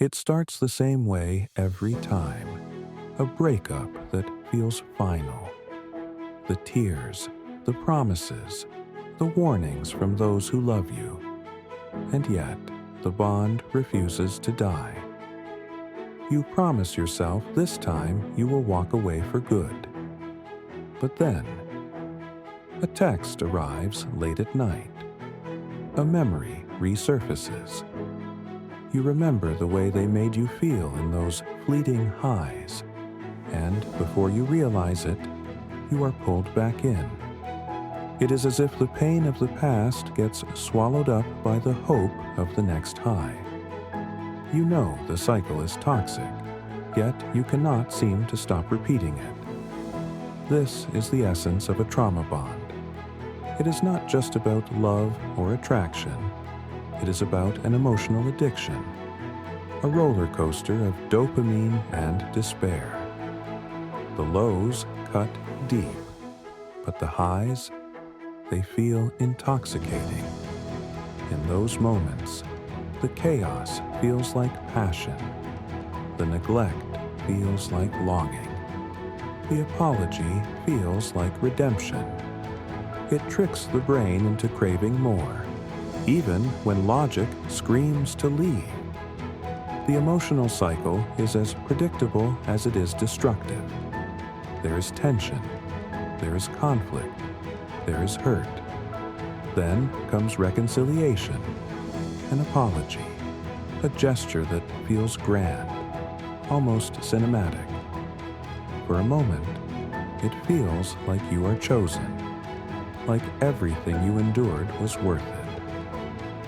It starts the same way every time. A breakup that feels final. The tears, the promises, the warnings from those who love you. And yet, the bond refuses to die. You promise yourself this time you will walk away for good. But then, a text arrives late at night. A memory resurfaces. You remember the way they made you feel in those fleeting highs, and before you realize it, you are pulled back in. It is as if the pain of the past gets swallowed up by the hope of the next high. You know the cycle is toxic, yet you cannot seem to stop repeating it. This is the essence of a trauma bond. It is not just about love or attraction. It is about an emotional addiction, a roller coaster of dopamine and despair. The lows cut deep, but the highs, they feel intoxicating. In those moments, the chaos feels like passion. The neglect feels like longing. The apology feels like redemption. It tricks the brain into craving more, even when logic screams to leave. The emotional cycle is as predictable as it is destructive. There is tension, there is conflict, there is hurt. Then comes reconciliation, an apology, a gesture that feels grand, almost cinematic. For a moment, it feels like you are chosen, like everything you endured was worth it.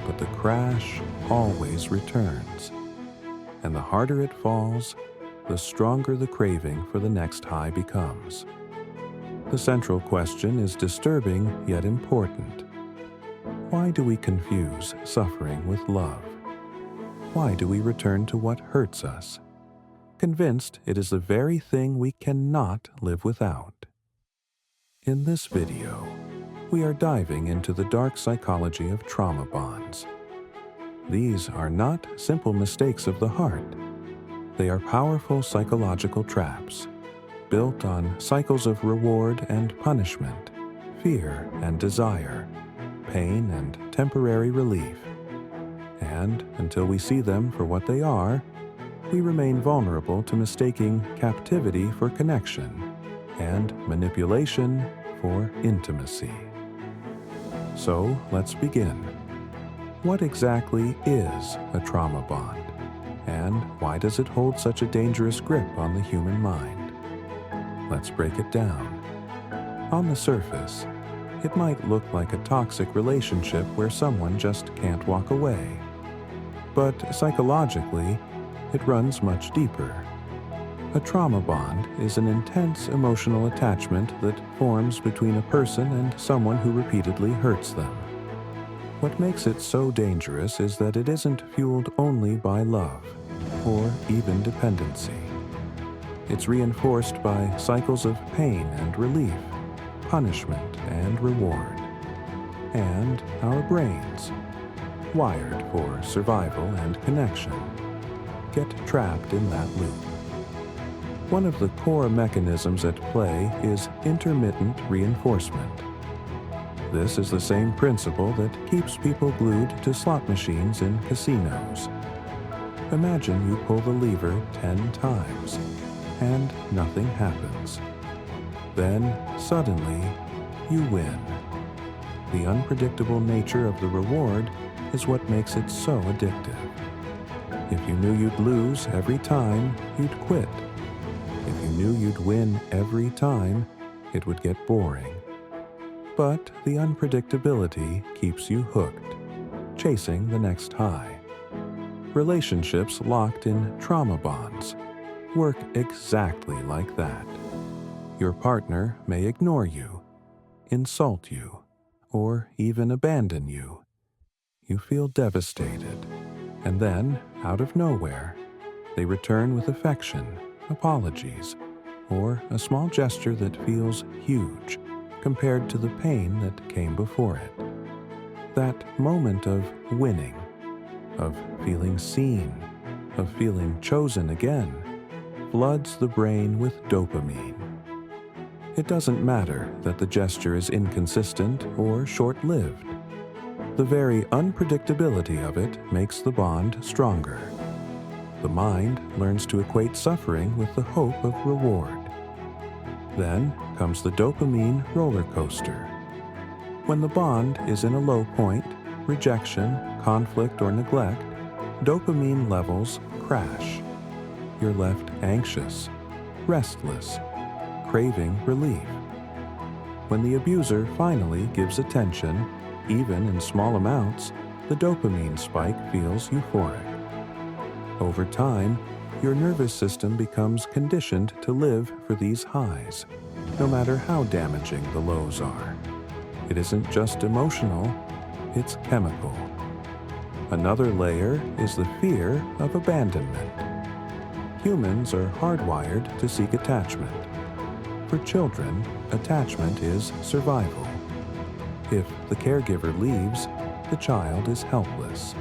But the crash always returns, and the harder it falls, the stronger the craving for the next high becomes. The central question is disturbing yet important. Why do we confuse suffering with love? Why do we return to what hurts us, convinced it is the very thing we cannot live without? In this video, we are diving into the dark psychology of trauma bonds. These are not simple mistakes of the heart. They are powerful psychological traps, built on cycles of reward and punishment, fear and desire, pain and temporary relief. And until we see them for what they are, we remain vulnerable to mistaking captivity for connection and manipulation for intimacy. So let's begin. What exactly is a trauma bond, and why does it hold such a dangerous grip on the human mind? Let's break it down. On the surface, it might look like a toxic relationship where someone just can't walk away. But psychologically, it runs much deeper. A trauma bond is an intense emotional attachment that forms between a person and someone who repeatedly hurts them. What makes it so dangerous is that it isn't fueled only by love, or even dependency. It's reinforced by cycles of pain and relief, punishment and reward. And our brains, wired for survival and connection, get trapped in that loop. One of the core mechanisms at play is intermittent reinforcement. This is the same principle that keeps people glued to slot machines in casinos. Imagine you pull the lever 10 times, and nothing happens. Then, suddenly, you win. The unpredictable nature of the reward is what makes it so addictive. If you knew you'd lose every time, you'd quit. If you knew you'd win every time, it would get boring. But the unpredictability keeps you hooked, chasing the next high. Relationships locked in trauma bonds work exactly like that. Your partner may ignore you, insult you, or even abandon you. You feel devastated, and then, out of nowhere, they return with affection, apologies, or a small gesture that feels huge compared to the pain that came before it. That moment of winning, of feeling seen, of feeling chosen again floods the brain with dopamine. It doesn't matter that the gesture is inconsistent or short-lived. The very unpredictability of it makes the bond stronger. The mind learns to equate suffering with the hope of reward. Then comes the dopamine roller coaster. When the bond is in a low point, rejection, conflict, or neglect, dopamine levels crash. You're left anxious, restless, craving relief. When the abuser finally gives attention, even in small amounts, the dopamine spike feels euphoric. Over time, your nervous system becomes conditioned to live for these highs, no matter how damaging the lows are. It isn't just emotional, it's chemical. Another layer is the fear of abandonment. Humans are hardwired to seek attachment. For children, attachment is survival. If the caregiver leaves, the child is helpless.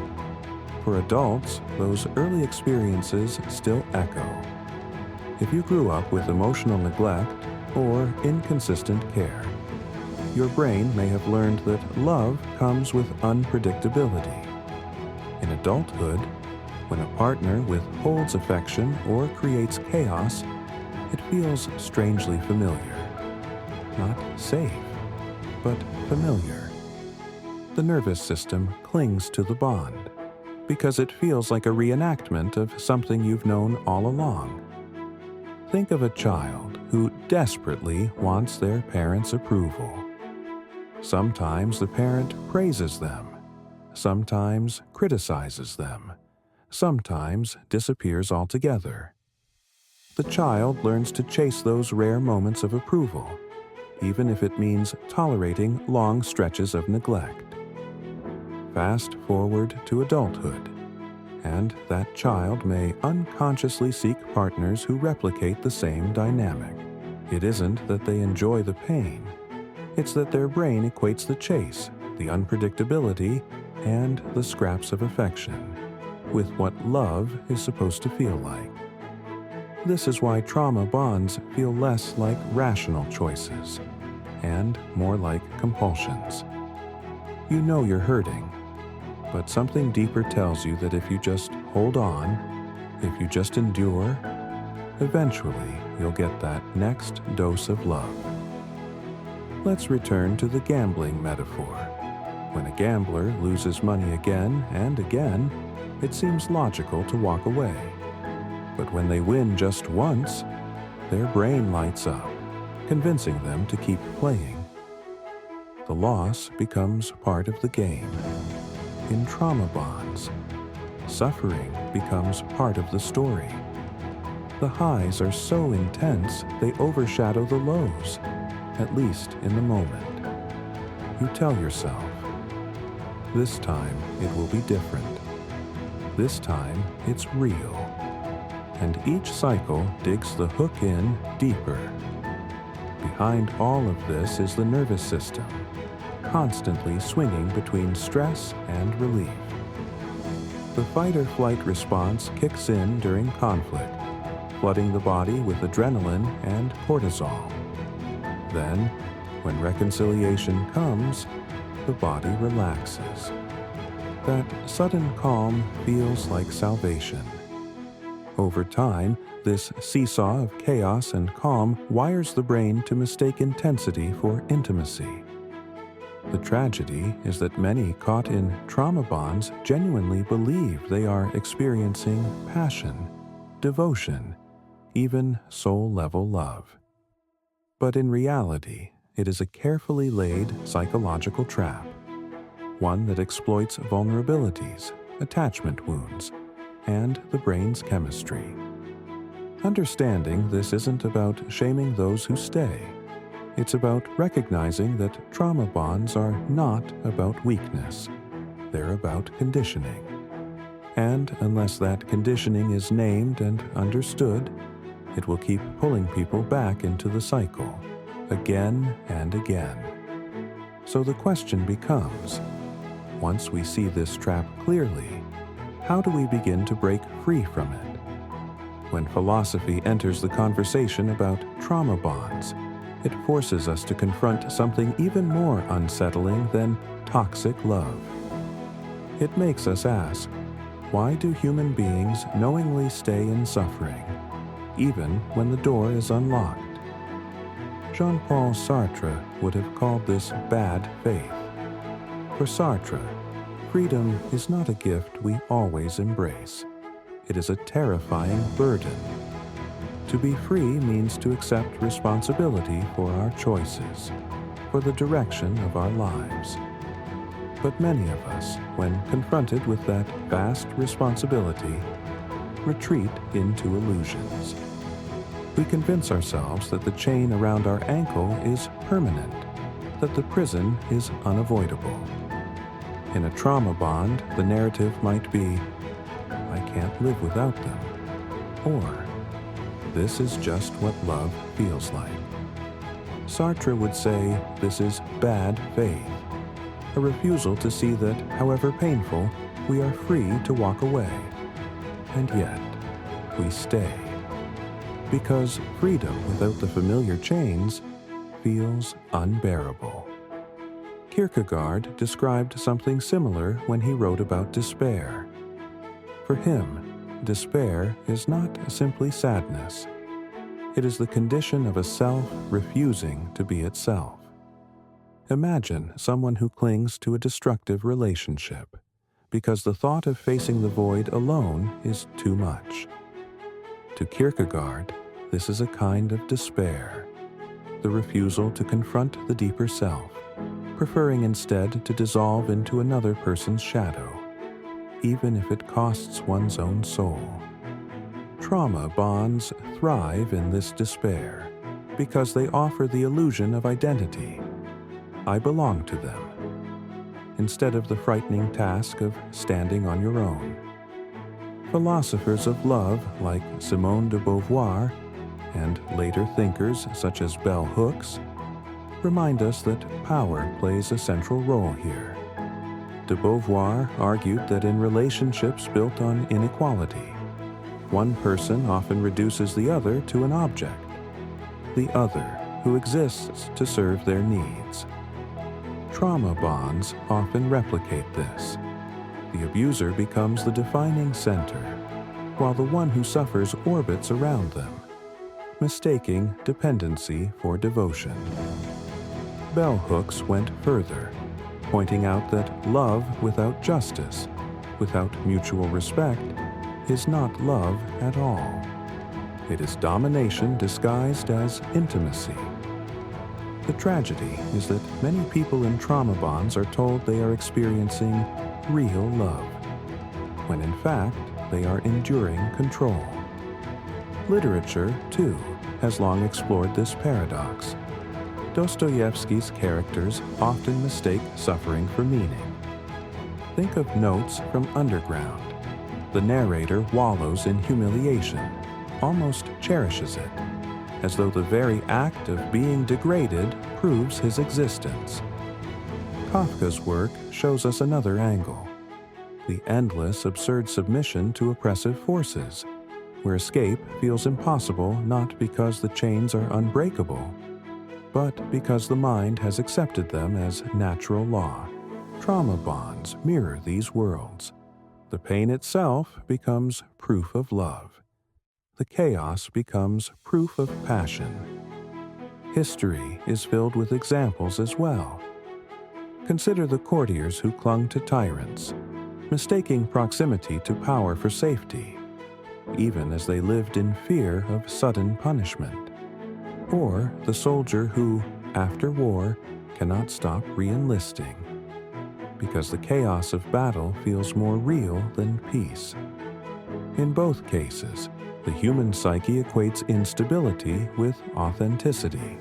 For adults, those early experiences still echo. If you grew up with emotional neglect or inconsistent care, your brain may have learned that love comes with unpredictability. In adulthood, when a partner withholds affection or creates chaos, it feels strangely familiar. Not safe, but familiar. The nervous system clings to the bond because it feels like a reenactment of something you've known all along. Think of a child who desperately wants their parents' approval. Sometimes the parent praises them, sometimes criticizes them, sometimes disappears altogether. The child learns to chase those rare moments of approval, even if it means tolerating long stretches of neglect. Fast forward to adulthood, and that child may unconsciously seek partners who replicate the same dynamic. It isn't that they enjoy the pain, it's that their brain equates the chase, the unpredictability, and the scraps of affection with what love is supposed to feel like. This is why trauma bonds feel less like rational choices and more like compulsions. You know you're hurting, but something deeper tells you that if you just hold on, if you just endure, eventually you'll get that next dose of love. Let's return to the gambling metaphor. When a gambler loses money again and again, it seems logical to walk away. But when they win just once, their brain lights up, convincing them to keep playing. The loss becomes part of the game. In trauma bonds, suffering becomes part of the story. The highs are so intense they overshadow the lows, at least in the moment. You tell yourself, this time it will be different. This time it's real. And each cycle digs the hook in deeper. Behind all of this is the nervous system, constantly swinging between stress and relief. The fight-or-flight response kicks in during conflict, flooding the body with adrenaline and cortisol. Then, when reconciliation comes, the body relaxes. That sudden calm feels like salvation. Over time, this seesaw of chaos and calm wires the brain to mistake intensity for intimacy. The tragedy is that many caught in trauma bonds genuinely believe they are experiencing passion, devotion, even soul-level love. But in reality, it is a carefully laid psychological trap, one that exploits vulnerabilities, attachment wounds, and the brain's chemistry. Understanding this isn't about shaming those who stay. It's about recognizing that trauma bonds are not about weakness. They're about conditioning. And unless that conditioning is named and understood, it will keep pulling people back into the cycle, again and again. So the question becomes, once we see this trap clearly, how do we begin to break free from it? When philosophy enters the conversation about trauma bonds, it forces us to confront something even more unsettling than toxic love. It makes us ask, why do human beings knowingly stay in suffering, even when the door is unlocked? Jean-Paul Sartre would have called this bad faith. For Sartre, freedom is not a gift we always embrace. It is a terrifying burden. To be free means to accept responsibility for our choices, for the direction of our lives. But many of us, when confronted with that vast responsibility, retreat into illusions. We convince ourselves that the chain around our ankle is permanent, that the prison is unavoidable. In a trauma bond, the narrative might be, I can't live without them, or this is just what love feels like. Sartre would say this is bad faith, a refusal to see that, however painful, we are free to walk away. And yet, we stay. Because freedom without the familiar chains feels unbearable. Kierkegaard described something similar when he wrote about despair. For him, despair is not simply sadness. It is the condition of a self refusing to be itself. Imagine someone who clings to a destructive relationship because the thought of facing the void alone is too much. To Kierkegaard, this is a kind of despair, the refusal to confront the deeper self, preferring instead to dissolve into another person's shadow, even if it costs one's own soul. Trauma bonds thrive in this despair because they offer the illusion of identity. I belong to them, instead of the frightening task of standing on your own. Philosophers of love like Simone de Beauvoir and later thinkers such as bell hooks remind us that power plays a central role here. De Beauvoir argued that in relationships built on inequality, one person often reduces the other to an object, the other who exists to serve their needs. Trauma bonds often replicate this. The abuser becomes the defining center, while the one who suffers orbits around them, mistaking dependency for devotion. Bell hooks went further, pointing out that love without justice, without mutual respect, is not love at all. It is domination disguised as intimacy. The tragedy is that many people in trauma bonds are told they are experiencing real love, when in fact they are enduring control. Literature, too, has long explored this paradox. Dostoevsky's characters often mistake suffering for meaning. Think of Notes from Underground. The narrator wallows in humiliation, almost cherishes it, as though the very act of being degraded proves his existence. Kafka's work shows us another angle, the endless, absurd submission to oppressive forces, where escape feels impossible not because the chains are unbreakable, but because the mind has accepted them as natural law. Trauma bonds mirror these worlds. The pain itself becomes proof of love. The chaos becomes proof of passion. History is filled with examples as well. Consider the courtiers who clung to tyrants, mistaking proximity to power for safety, even as they lived in fear of sudden punishment. Or the soldier who, after war, cannot stop re-enlisting, because the chaos of battle feels more real than peace. In both cases, the human psyche equates instability with authenticity.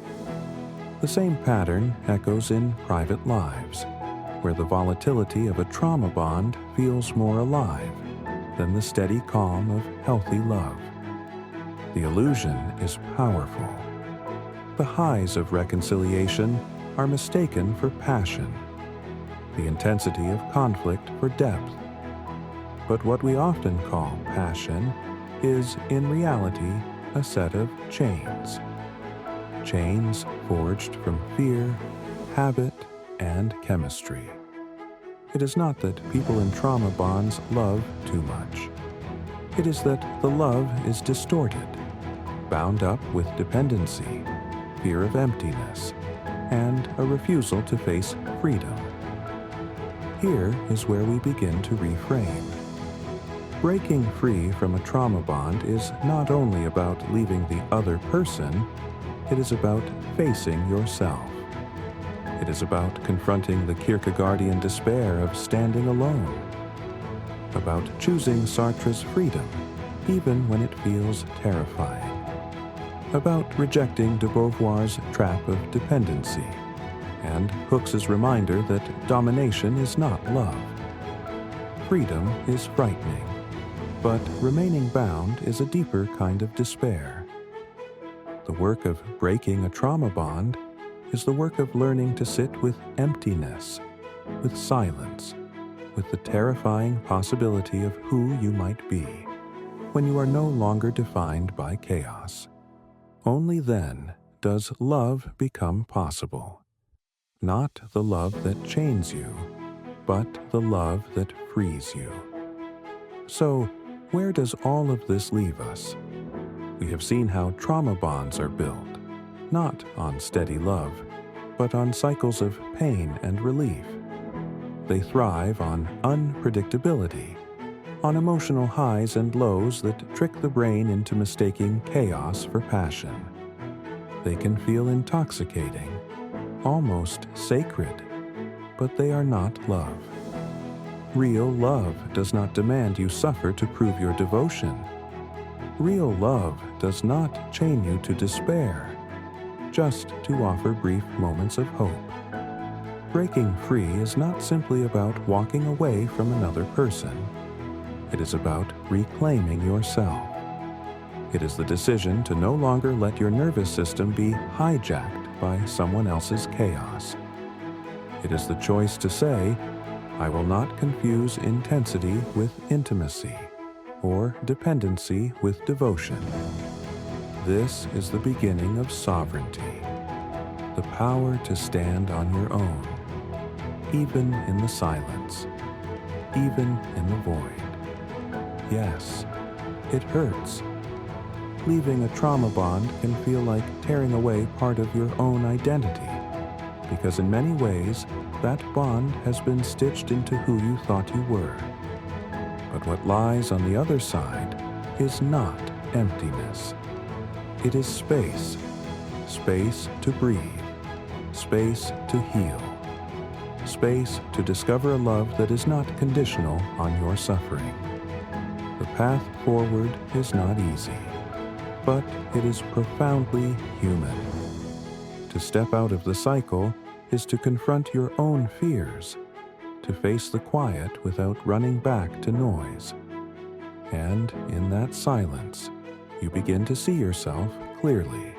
The same pattern echoes in private lives, where the volatility of a trauma bond feels more alive than the steady calm of healthy love. The illusion is powerful. The highs of reconciliation are mistaken for passion, the intensity of conflict for depth. But what we often call passion is, in reality, a set of chains. Chains forged from fear, habit, and chemistry. It is not that people in trauma bonds love too much. It is that the love is distorted, bound up with dependency, fear of emptiness, and a refusal to face freedom. Here is where we begin to reframe. Breaking free from a trauma bond is not only about leaving the other person, it is about facing yourself. It is about confronting the Kierkegaardian despair of standing alone, about choosing Sartre's freedom, even when it feels terrifying, about rejecting de Beauvoir's trap of dependency, and Hooks's reminder that domination is not love. Freedom is frightening, but remaining bound is a deeper kind of despair. The work of breaking a trauma bond is the work of learning to sit with emptiness, with silence, with the terrifying possibility of who you might be when you are no longer defined by chaos. Only then does love become possible. Not the love that chains you, but the love that frees you. So, where does all of this leave us? We have seen how trauma bonds are built, not on steady love, but on cycles of pain and relief. They thrive on unpredictability, on emotional highs and lows that trick the brain into mistaking chaos for passion. They can feel intoxicating, almost sacred, but they are not love. Real love does not demand you suffer to prove your devotion. Real love does not chain you to despair, just to offer brief moments of hope. Breaking free is not simply about walking away from another person. It is about reclaiming yourself. It is the decision to no longer let your nervous system be hijacked by someone else's chaos. It is the choice to say, I will not confuse intensity with intimacy, or dependency with devotion. This is the beginning of sovereignty, the power to stand on your own, even in the silence, even in the void. Yes, it hurts. Leaving a trauma bond can feel like tearing away part of your own identity, because in many ways, that bond has been stitched into who you thought you were. But what lies on the other side is not emptiness. It is space. Space to breathe. Space to heal. Space to discover a love that is not conditional on your suffering. The path forward is not easy, but it is profoundly human. To step out of the cycle is to confront your own fears, to face the quiet without running back to noise. And in that silence, you begin to see yourself clearly,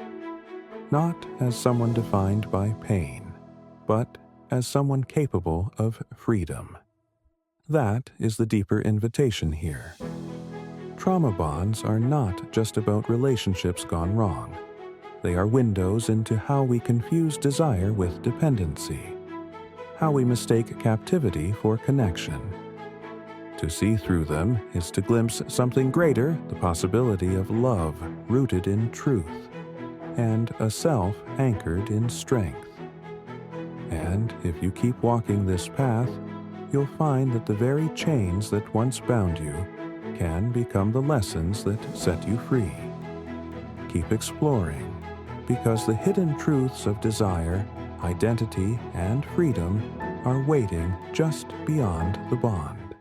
not as someone defined by pain, but as someone capable of freedom. That is the deeper invitation here. Trauma bonds are not just about relationships gone wrong. They are windows into how we confuse desire with dependency, how we mistake captivity for connection. To see through them is to glimpse something greater, the possibility of love rooted in truth, and a self anchored in strength. And if you keep walking this path, you'll find that the very chains that once bound you can become the lessons that set you free. Keep exploring, because the hidden truths of desire, identity, and freedom are waiting just beyond the bond.